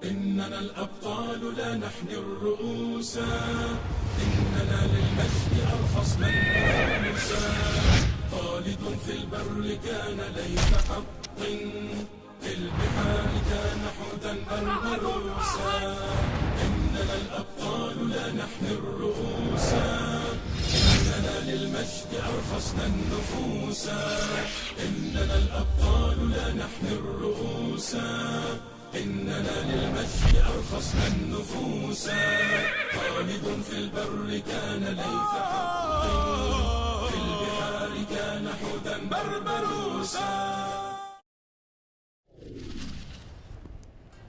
إننا الأبطال لا نحني الرؤوس، إننا للمجد أرخصنا النفوس. خالد في البر كان ليث حق، في البحار كان حوتا بربروسا. إننا الأبطال لا نحني الرؤوس، إننا للمجد أرخصنا النفوس. إننا الأبطال لا نحني الرؤوس، إننا للمجد أرخصنا النفوس. خالد في البر كان ليث حق، في البحار كان حوتا بربروسا.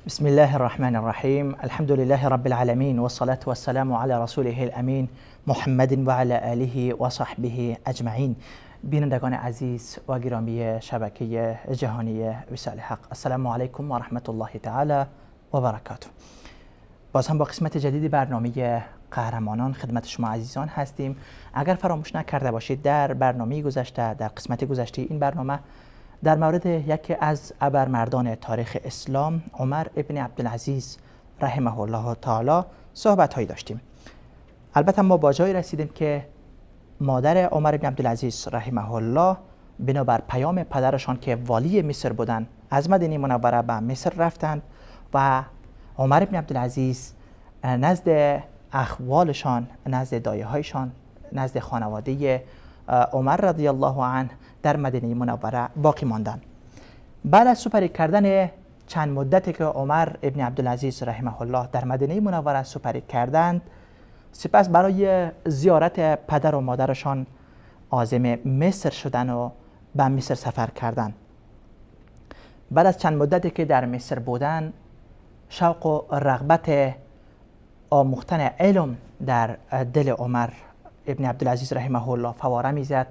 بسم الله الرحمن الرحیم. الحمد لله رب العالمین والصلاة والسلام علی رسوله الامین محمد و علی آله و صحبه اجمعین. بینندگان عزیز و گرامی شبکه جهانی وصال حق، السلام علیکم و رحمت الله تعالی و برکاته. باز هم با قسمت جدیدی برنامه قهرمانان خدمت شما عزیزان هستیم. اگر فراموش نکرده باشید در برنامه گذشته، در قسمت گذشته این برنامه در مورد یکی از ابرمردان تاریخ اسلام، عمر ابن عبدالعزیز رحمه الله تعالی صحبت هایی داشتیم. البته ما با جایی رسیدیم که مادر عمر ابن عبدالعزیز رحمه الله بنابر پیام پدرشان که والی مصر بودند از مدینه منوره به مصر رفتند و عمر ابن عبدالعزیز نزد اخوالشان، نزد دایه هایشان، نزد خانواده عمر رضی الله عنه در مدینه منوره باقی ماندند. بعد از سپری کردن چند مدتی که عمر ابن عبدالعزیز رحمه الله در مدینه منوره سپری کردند، سپس برای زیارت پدر و مادرشان عازم مصر شدند و به مصر سفر کردند. بعد از چند مدتی که در مصر بودند، شوق و رغبت آموختن علم در دل عمر ابن عبدالعزیز رحمه الله فواره میزد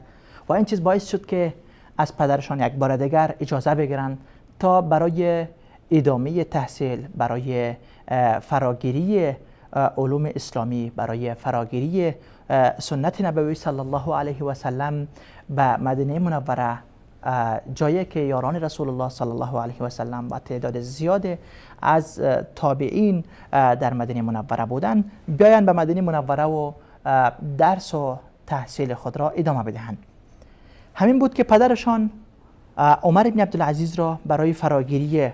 و این چیز باعث شد که از پدرشان یک بار دیگر اجازه بگیرند تا برای ادامه تحصیل، برای فراگیری علوم اسلامی، برای فراگیری سنت نبوی صلی الله علیه و سلم به مدینه منوره، جایی که یاران رسول الله صلی الله علیه و سلم و تعداد زیاد از تابعین در مدینه منوره بودند، بیایند به مدینه منوره و درس و تحصیل خود را ادامه بدهند. همین بود که پدرشان عمر ابن عبدالعزیز را برای فراگیری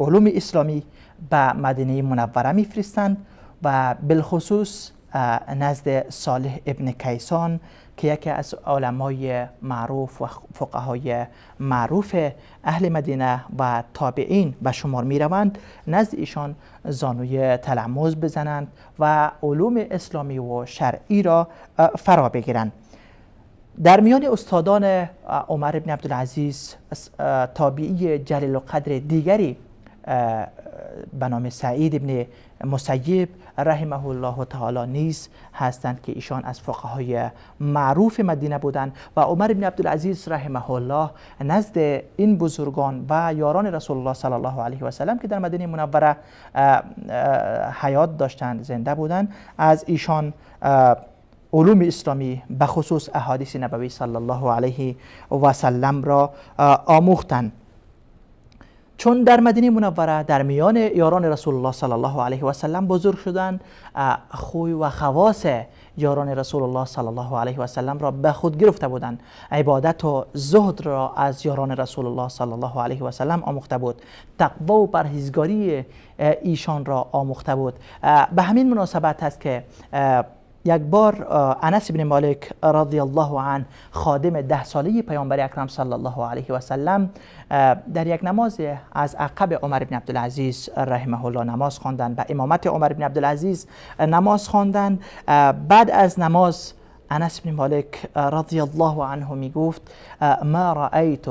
علوم اسلامی به مدینه منوره میفرستند و بالخصوص نزد صالح ابن کیسان که یکی از علمای معروف و فقهای معروف اهل مدینه و تابعین به شمار می روند، نزد ایشان زانوی تلمذ بزنند و علوم اسلامی و شرعی را فرا بگیرند. در میان استادان عمر ابن عبدالعزیز تابعی جلیل القدر دیگری به نام سعید ابن مسیب رحمه الله تعالی نیز هستند که ایشان از فقهای معروف مدینه بودند و عمر ابن عبدالعزیز رحمه الله نزد این بزرگان و یاران رسول الله صلی الله علیه و سلم که در مدینه منوره حیات داشتند، زنده بودند، از ایشان علوم اسلامی به خصوص احادیث نبوی صلی الله علیه و سلم را آموختند. چون در مدینه منوره در میان یاران رسول الله صلی الله علیه و سلم بزرگ شدند، خوی و خواص یاران رسول الله صلی الله علیه و سلم را به خود گرفته بودند. عبادت و زهد را از یاران رسول الله صلی الله علیه و سلم آموخته بود. تقوا و پرهیزگاری ایشان را آموخته بود. به همین مناسبت است که یک بار انس بن مالک رضی الله عنه خادم 10 ساله پیامبر اکرم صلی الله علیه و سلم در یک نماز از عقب عمر بن عبدالعزیز رحمه الله نماز خواندند، به امامت عمر بن عبدالعزیز نماز خواندند. بعد از نماز انس بن مالک رضی الله عنه می گفت ما رأیت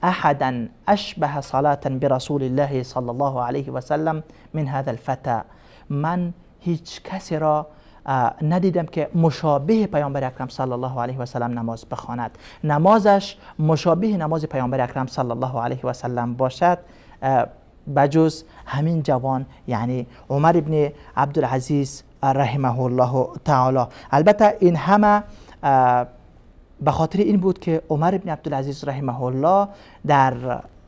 احدا اشبه صلاة برسول الله صلی الله علیه و سلم من هذا الفتى. من هیچ کسی را ندیدم که مشابه پیامبر اکرم صلی الله علیه و سلم نماز بخواند، نمازش مشابه نماز پیامبر اکرم صلی الله علیه و سلم باشد بجز همین جوان، یعنی عمر ابن عبدالعزیز رحمه الله تعالی. البته این همه به خاطر این بود که عمر ابن عبدالعزیز رحمه الله در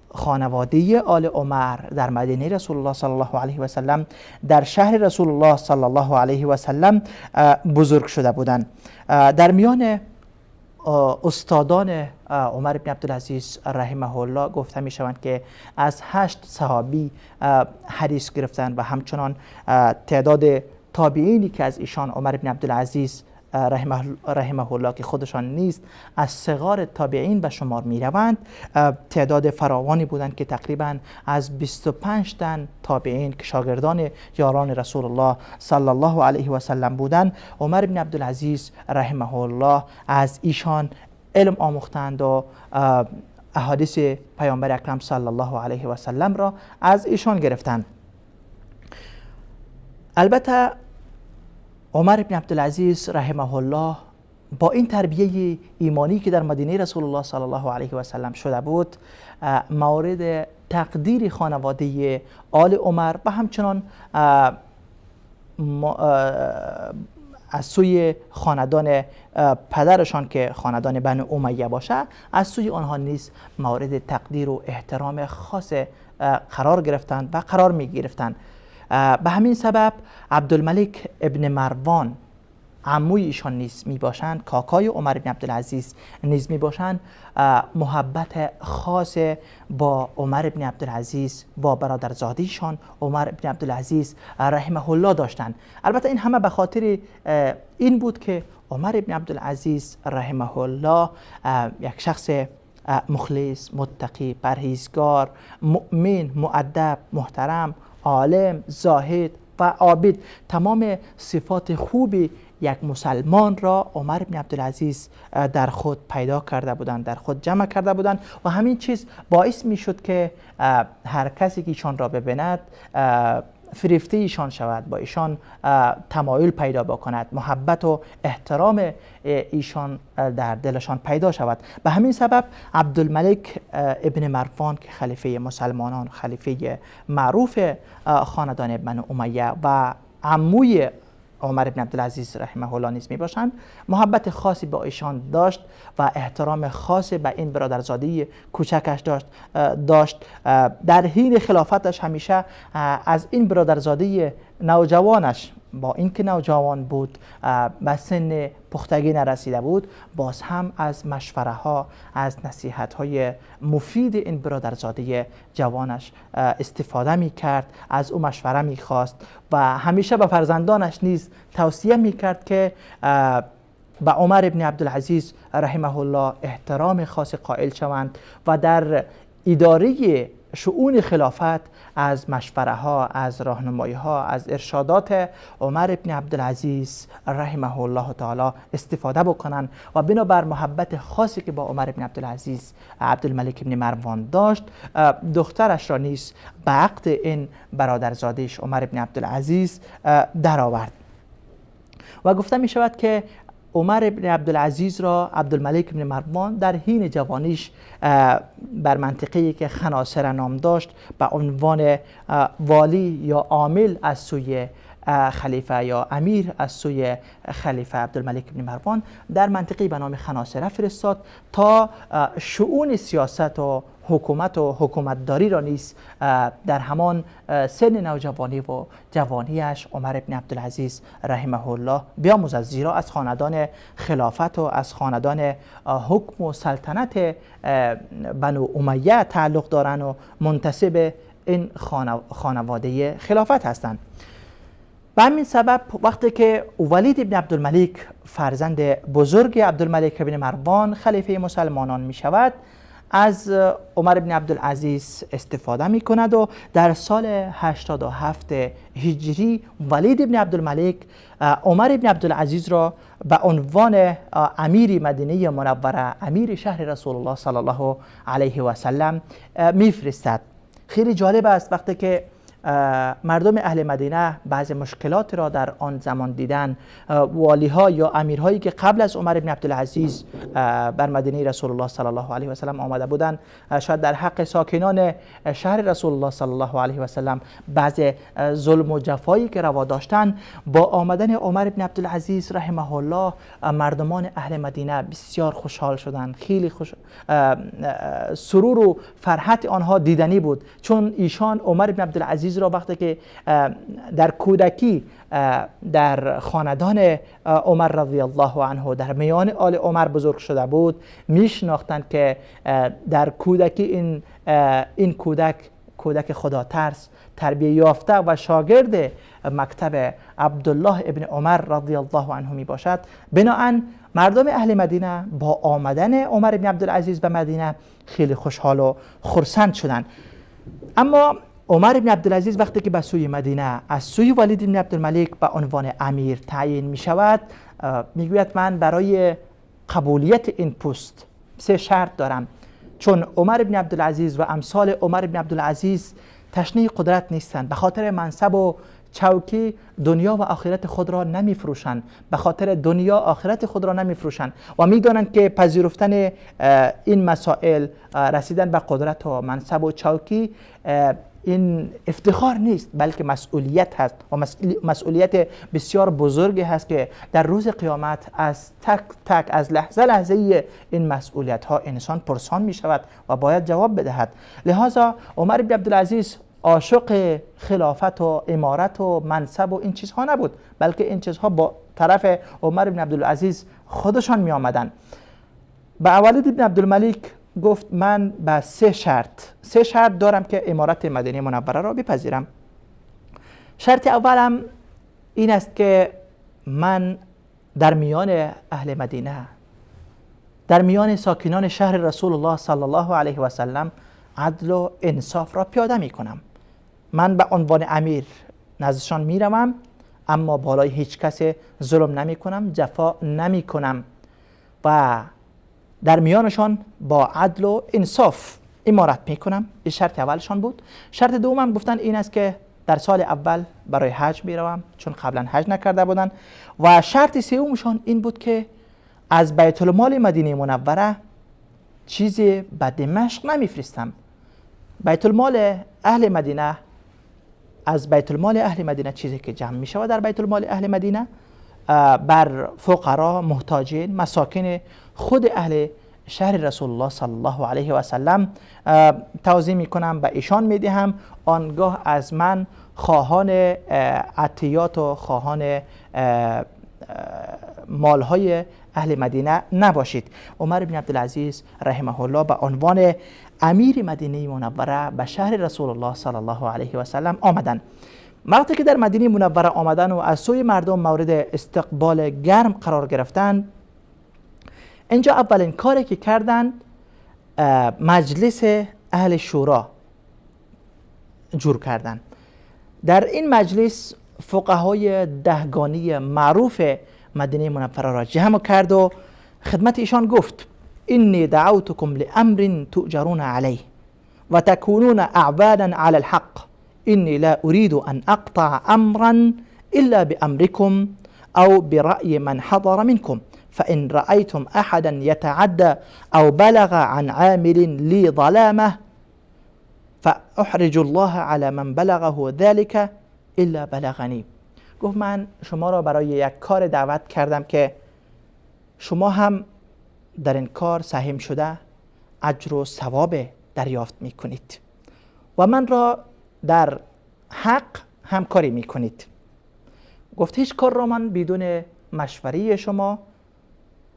خانواده آل عمر در مدینه رسول الله صلی الله علیه و سلم در شهر رسول الله صلی الله علیه و سلم بزرگ شده بودند. در میان استادان عمر بن عبدالعزیز رحمه الله گفته می شوند که از 8 صحابی حدیث گرفتند و همچنان تعداد تابعینی که از ایشان عمر بن عبدالعزیز رحمه الله که خودشان نیست از صغار تابعین به شمار می روند تعداد فراوانی بودند که تقریبا از 25 تن تابعین که شاگردان یاران رسول الله صلی الله علیه و سلم بودند عمر بن عبدالعزیز رحمه الله از ایشان علم آموختند و احادیث پیامبر اکرم صلی الله علیه و سلم را از ایشان گرفتند. البته عمر بن عبدالعزیز رحمه الله با این تربیه ایمانی که در مدینه رسول الله صلی الله علیه و سلم شده بود مورد تقدیر خانواده آل عمر و همچنان از سوی خاندان پدرشان که خاندان بنو امیه باشه از سوی آنها نیز مورد تقدیر و احترام خاص قرار گرفتند و قرار می گرفتند. به همین سبب عبدالملک ابن مروان عموی ایشان نیز می باشند، کاکای عمر بن عبدالعزیز نیز می باشند، محبت خاص با عمر بن عبدالعزیز با برادرزادیشان عمر بن عبدالعزیز رحمه الله داشتند. البته این همه به خاطر این بود که عمر بن عبدالعزیز رحمه الله یک شخص مخلص، متقی، پرهیزگار، مؤمن، مؤدب، محترم، عالم، زاهد و عابد، تمام صفات خوبی یک مسلمان را عمر بن عبدالعزیز در خود پیدا کرده بودند، در خود جمع کرده بودند و همین چیز باعث می شد که هر کسی که ایشان را ببیند فریفته ایشان شود، با ایشان تمایل پیدا بکند، محبت و احترام ایشان در دلشان پیدا شود. به همین سبب عبدالملک ابن مروان که خلیفه مسلمانان، خلیفه معروف خاندان بنو امیه و عموی عمر بن عبدالعزیز رحمه الله نیز می باشند، محبت خاصی با ایشان داشت و احترام خاصی به این برادرزاده کوچکش داشت. در حین خلافتش همیشه از این برادرزاده نوجوانش، با اینکه نوجوان بود به سن پختگی نرسیده بود، باز هم از مشوره ها، از نصیحت های مفید این برادرزاده جوانش استفاده می کرد، از او مشوره می خواست و همیشه به فرزندانش نیز توصیه می کرد که به عمر ابن عبدالعزیز رحمه الله احترام خاص قائل شوند و در اداره شؤون خلافت از مشوره ها، از راهنمایی ها، از ارشادات عمر ابن عبدالعزیز رحمه الله تعالی استفاده بکنند و بنابر محبت خاصی که با عمر ابن عبدالعزیز عبدالملک ابن مروان داشت، دخترش را نیز به عقد این برادرزادش عمر ابن عبدالعزیز درآورد. و گفته می شود که عمر ابن عبدالعزیز را عبدالملک ابن مروان در حین جوانیش بر منطقه‌ای که خناصره نام داشت به عنوان والی یا عامل از سوی خلیفه یا امیر از سوی خلیفه عبدالملک ابن مروان در منطقه‌ای به نام خناصره فرستاد تا شؤون سیاست و حکومت و حکومتداری را نیز در همان سن نوجوانی و جوانیش عمر ابن عبدالعزیز رحمه الله بیاموزد، زیرا از خاندان خلافت و از خاندان حکم و سلطنت بنو امیه تعلق دارند و منتسب این خانواده خلافت هستند. به همین سبب وقتی که ولید ابن عبدالملک فرزند بزرگ عبدالملک ابن مروان خلیفه مسلمانان می شود، از عمر ابن عبدالعزیز استفاده می کند و در سال 87 هجری ولید ابن عبدالملک عمر ابن عبدالعزیز را به عنوان امیر مدینه منوره، امیر شهر رسول الله صلی الله علیه و سلم میفرستد. خیلی جالب است وقتی که مردم اهل مدینه بعض مشکلات را در آن زمان دیدن. والی ها یا امیرهایی که قبل از عمر بن عبدالعزیز بر مدینه رسول الله صلی الله علیه و سلم آمده بودند، شاید در حق ساکنان شهر رسول الله صلی الله علیه و سلم بعض ظلم و جفایی که روا داشتند، با آمدن عمر بن عبدالعزیز رحمه الله مردمان اهل مدینه بسیار خوشحال شدند. خیلی سرور و فرحت آنها دیدنی بود، چون ایشان عمر بن عبدالعزیز را وقتی که در کودکی در خاندان عمر رضی الله عنه در میان آل عمر بزرگ شده بود، میشناختند که در کودکی این کودک خدا ترس، تربیه یافته و شاگرد مکتب عبدالله ابن عمر رضی الله عنه می باشد. بناهن مردم اهل مدینه با آمدن عمر بن عبدالعزیز به مدینه خیلی خوشحال و خرسند شدند. اما عمر بن عبدالعزیز وقتی که به سوی مدینه از سوی ولید بن عبدالملک به عنوان امیر تعیین می شود، می گوید من برای قبولیت این پست 3 شرط دارم، چون عمر بن عبدالعزیز و امثال عمر بن عبدالعزیز تشنه قدرت نیستند. به خاطر منصب و چوکی دنیا و آخرت خود را نمی فروشند، به خاطر دنیا آخرت خود را نمی فروشند و می دانند که پذیرفتن این مسائل، رسیدن به قدرت و منصب و چوکی، این افتخار نیست بلکه مسئولیت هست و مسئولیت بسیار بزرگی هست که در روز قیامت از تک از لحظه این مسئولیت ها انسان پرسان می شود و باید جواب بدهد. لذا عمر بن عبدالعزیز عاشق خلافت و امارت و منصب و این چیزها نبود، بلکه این چیزها با طرف عمر بن عبدالعزیز خودشان می آمدن. به ولید بن عبدالملک گفت من به 3 شرط دارم که امارت مدینه منوره را بپذیرم. شرط اولم این است که من در میان اهل مدینه، در میان ساکنان شهر رسول الله صلی الله علیه و سلم عدل و انصاف را پیاده می کنم. من به عنوان امیر نزدشان می روم، اما بالای هیچ کس ظلم نمی کنم، جفا نمی کنم و در میانشان با عدل و انصاف امارت می کنم. این شرط اولشان بود. شرط دومم گفتن این است که در سال اول برای حج می روم، چون قبلا حج نکرده بودن. و شرط سومشان این بود که از بیت المال مدینه منوره چیزی به دمشق نمیفرستم. بیت المال اهل مدینه، از بیت المال اهل مدینه چیزی که جمع می شود در بیت المال اهل مدینه بر فقرا، محتاجین، مساکن خود اهل شهر رسول الله صلی الله علیه و سلم توزیع می کنم، به ایشان می دهم. آنگاه از من خواهان عطیات و خواهان مالهای اهل مدینه نباشید. عمر بن عبدالعزیز رحمه الله به عنوان امیر مدینه منوره به شهر رسول الله صلی الله علیه و سلم آمدند. وقتی که در مدینه منوره آمدن و از سوی مردم مورد استقبال گرم قرار گرفتند، اینجا اولین کاری که کردند مجلس اهل شورا جور کردند. در این مجلس فقهای دهگانی معروف مدینه منوره را جمع کرد و خدمت ایشان گفت انی دعوتکم لامر تؤجرون علیه و تکونون اعوانا علی الحق، انی لا اريد ان اقطع امرا الا بامركم او برأي من حضر منكم، فان رأيتم احدا يتعدى او بلغ عن عامل لي ظلامه فاحرج الله على من بلغه ذلك الا بلغنی. گفت من شما را برای یک کار دعوت کردم که شما هم در این کار سهم شده اجر و ثواب دریافت می کنید و من را در حق همکاری می کنید. گفت هیچ کار را من بدون مشوره شما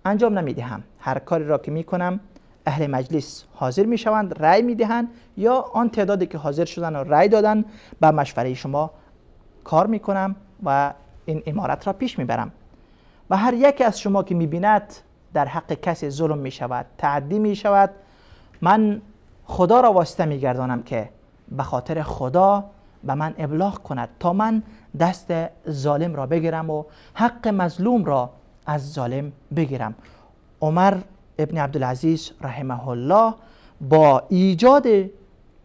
انجام نمی دهم. هر کاری را که می کنم اهل مجلس حاضر می شوند، رأی می دهند، یا آن تعدادی که حاضر شدن و رأی دادن به مشوره شما کار می کنم و این امارت را پیش می برم. و هر یک از شما که می بیند در حق کسی ظلم می شود، تعدی می شود، من خدا را واسطه می گردانم که به خاطر خدا به من ابلاغ کند تا من دست ظالم را بگیرم و حق مظلوم را از ظالم بگیرم. عمر ابن عبدالعزیز رحمه الله با ایجاد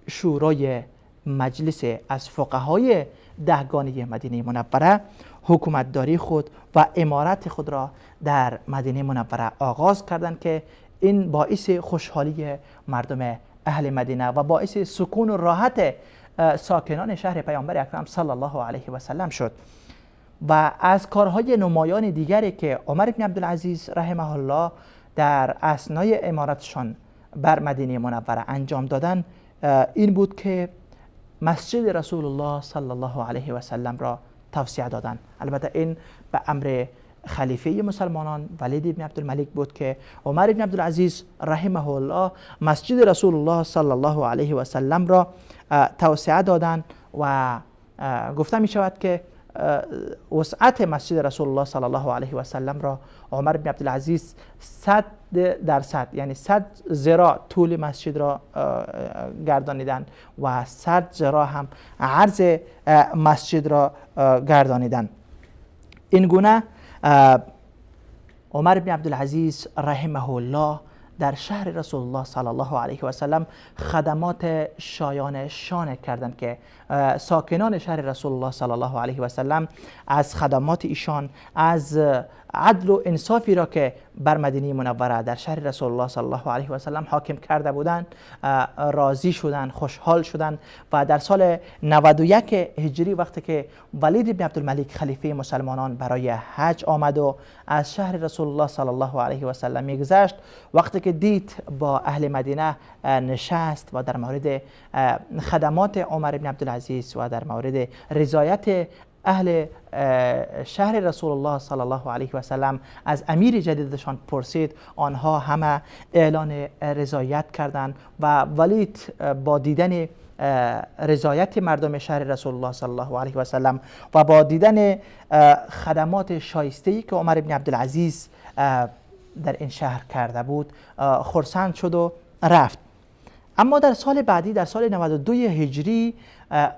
شورای مجلس از فقهای دهگانه مدینه منوره حکومتداری خود و امارت خود را در مدینه منوره آغاز کردند که این باعث خوشحالی مردم اهل مدینه و باعث سکون و راحت ساکنان شهر پیامبر اکرم صلی الله علیه و سلم شد. و از کارهای نمایان دیگری که عمر بن عبدالعزیز رحمه الله در اثنای امارتشان بر مدینه منوره انجام دادن این بود که مسجد رسول الله صلی الله علیه و سلم را توسعه دادن. البته این به امر خلیفه مسلمانان ولید بن عبدالملک بود که عمر بن عبدالعزیز رحمه الله مسجد رسول الله صلی الله علیه و سلم را توسعه دادن و گفته می شود که وسعت مسجد رسول الله صلی الله علیه و سلم را عمر بن عبدالعزیز 100% یعنی 100 ذراع طول مسجد را گردانیدن و 100 ذراع هم عرض مسجد را گردانیدن. این گونه عمر بن عبدالعزیز رحمه الله در شهر رسول الله صلی الله علیه و سلم خدمات شایان شان کردند که ساکنان شهر رسول الله صلی الله علیه و سلم از خدمات ایشان، از عدل و انصافی را که بر مدینه منوره در شهر رسول الله صلی الله علیه و سلم حاکم کرده بودند راضی شدند، خوشحال شدند و در سال 91 هجری وقتی که ولید بن عبدالملک خلیفه مسلمانان برای حج آمد و از شهر رسول الله صلی الله علیه و سلم میگذشت، وقتی که دید با اهل مدینه نشست و در مورد خدمات عمر بن عبدالعزیز و در مورد رضایت اهل شهر رسول الله صلی الله علیه و سلم از امیر جدیدشان پرسید، آنها همه اعلان رضایت کردند و ولید با دیدن رضایت مردم شهر رسول الله صلی الله علیه و سلم و با دیدن خدمات شایسته‌ای که عمر بن عبدالعزیز در این شهر کرده بود خرسند شد و رفت. اما در سال بعدی در سال 92 هجری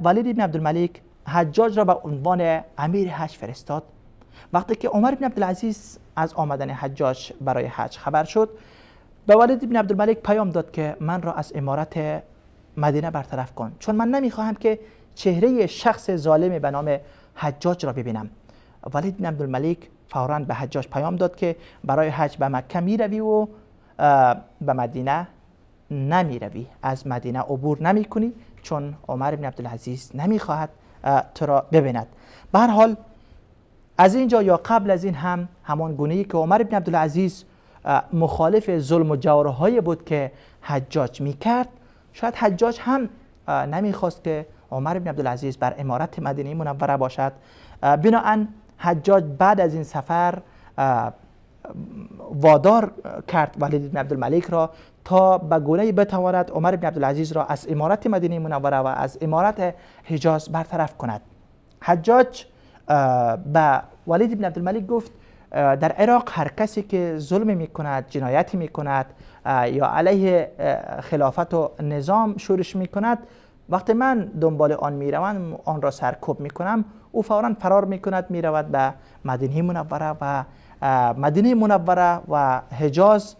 ولید بن عبدالملک حجاج را به عنوان امیر حج فرستاد. وقتی که عمر بن عبدالعزیز از آمدن حجاج برای حج خبر شد، به ولید بن عبدالملک پیام داد که من را از امارت مدینه برطرف کن، چون من نمیخواهم که چهره شخص ظالم به نام حجاج را ببینم. ولید بن عبدالملک فوراً به حجاج پیام داد که برای حج به مکه می روی و به مدینه نمی روی، از مدینه عبور نمی کنی، چون عمر بن عبدالعزیز نمی خواهد تو را ببیند. به هر حال از اینجا یا قبل از این هم همان گونه‌ای که عمر بن عبدالعزیز مخالف ظلم و جورهای بود که حجاج می کرد، شاید حجاج هم نمی خواست که عمر بن عبدالعزیز بر امارت مدینه منوره باشد. بناهن حجاج بعد از این سفر وادار کرد ولید بن عبدالملک را تا به گونه‌ای بتواند عمر بن عبدالعزیز را از امارت مدینه منوره و از امارت حجاز برطرف کند. حجاج به ولید بن عبدالملک گفت در عراق هر کسی که ظلم می کند، جنایتی می کند یا علیه خلافت و نظام شورش می کند، وقتی من دنبال آن می روم، آن را سرکوب می کنم، او فوراً فرار می کند، می رود به مدینه منوره و مدینه منوره و حجاز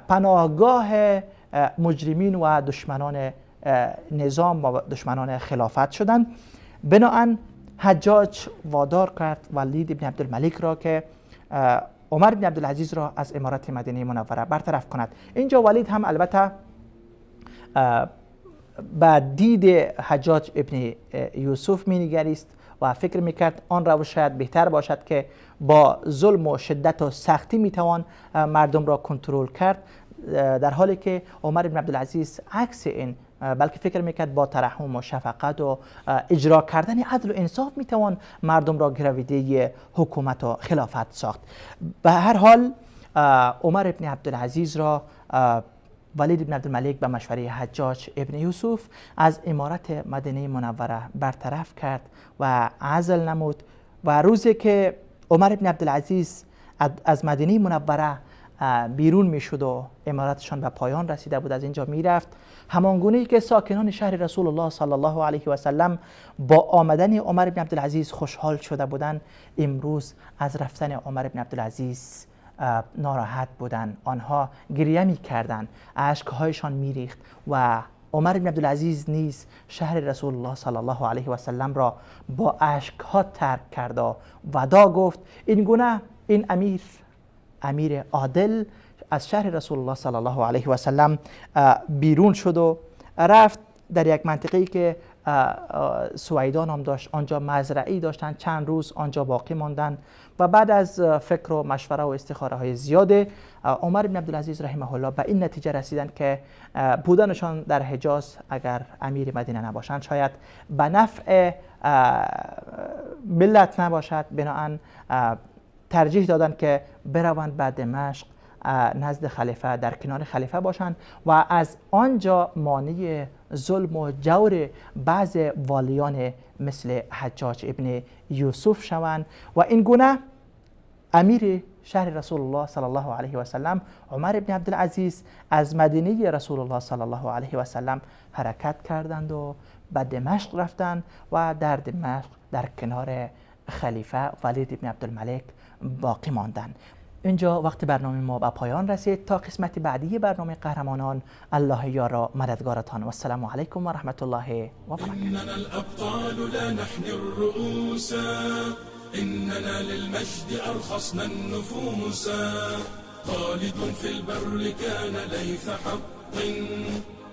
پناهگاه مجرمین و دشمنان نظام و دشمنان خلافت شدند. بناهن حجاج وادار کرد ولید بن عبدالملک را که عمر بن عبدالعزیز را از امارت مدینه منوره برطرف کند. اینجا ولید هم البته با دید حجاج ابن یوسف می نگریست و فکر میکرد آن روش شاید بهتر باشد که با ظلم و شدت و سختی میتوان مردم را کنترل کرد، در حالی که عمر بن عبدالعزیز عکس این، بلکه فکر میکرد با ترحم و شفقت و اجرا کردن عدل و انصاف میتوان مردم را گرویده حکومت و خلافت ساخت. به هر حال عمر بن عبدالعزیز را ولید بن عبدالملک به مشوره حجاج ابن یوسف از امارت مدینه منوره برطرف کرد و عزل نمود. و روزی که عمر بن عبدالعزیز از مدینه منوره بیرون می شد و امارتشان به پایان رسیده بود، از اینجا می رفت، همانگونه‌ای که ساکنان شهر رسول الله صلی الله علیه و سلم با آمدن عمر بن عبدالعزیز خوشحال شده بودند، امروز از رفتن عمر بن عبدالعزیز ناراحت بودند. آنها گریه می کردند، اشکهایشان می ریخت و عمر بن عبدالعزیز نیز شهر رسول الله صلی الله علیه و سلم را با اشک‌ها ترک کرد و ودا گفت. این گونه این امیر عادل از شهر رسول الله صلی الله علیه و سلم بیرون شد و رفت در یک منطقه‌ای که سویدا نام داشت. آنجا مزرعی داشتند، چند روز آنجا باقی ماندند و بعد از فکر و مشوره و استخاره های زیاده عمر بن عبدالعزیز رحمه الله به این نتیجه رسیدند که بودنشان در حجاز اگر امیر مدینه نباشند شاید به نفع ملت نباشد، بنابراین ترجیح دادند که بروند به دمشق نزد خلیفه، در کنار خلیفه باشند و از آنجا مانع ظلم و جور بعض والیان مثل حجاج ابن یوسف شوند و این گونه امیر شهر رسول الله صلی الله علیه و سلم عمر بن عبدالعزیز از مدینه رسول الله صلی الله علیه و سلم حرکت کردند و به دمشق رفتند و در دمشق در کنار خلیفه ولید بن عبدالملک باقی ماندند. اینجا وقت برنامه ما به پایان رسید. تا قسمت بعدی برنامه قهرمانان، الله یار مددگارتان و السلام علیکم و رحمت الله و برکاته. إننا الأبطال لا نحني الرؤوس، إننا للمجد أرخصنا النفوس. خالد في البر كان ليث حق،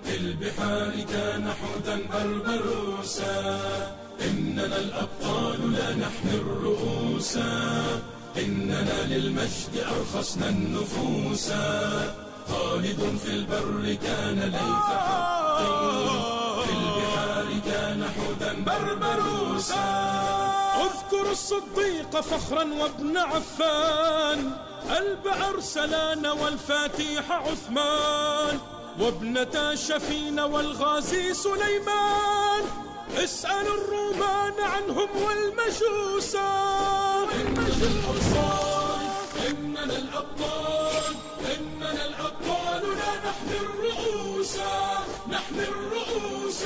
في البحار كان حوتا بربروسا. إننا الأبطال لا نحني الرؤوس، إننا للمجد أرخصنا النفوس. خالد في البر كان ليث حق، في البحار كان حوتا بربروسا. اذكر الصديق فخرا وابن عفان، ألب أرسلان والفاتيح عثمان، وابنتا شفين والغازي سليمان. اسأل الرومان عنهم والمجوسا. إننا الأبطال، إننا الأبطال، إننا الأبطال لا نحمي الرؤوس، نحمي الرؤوس.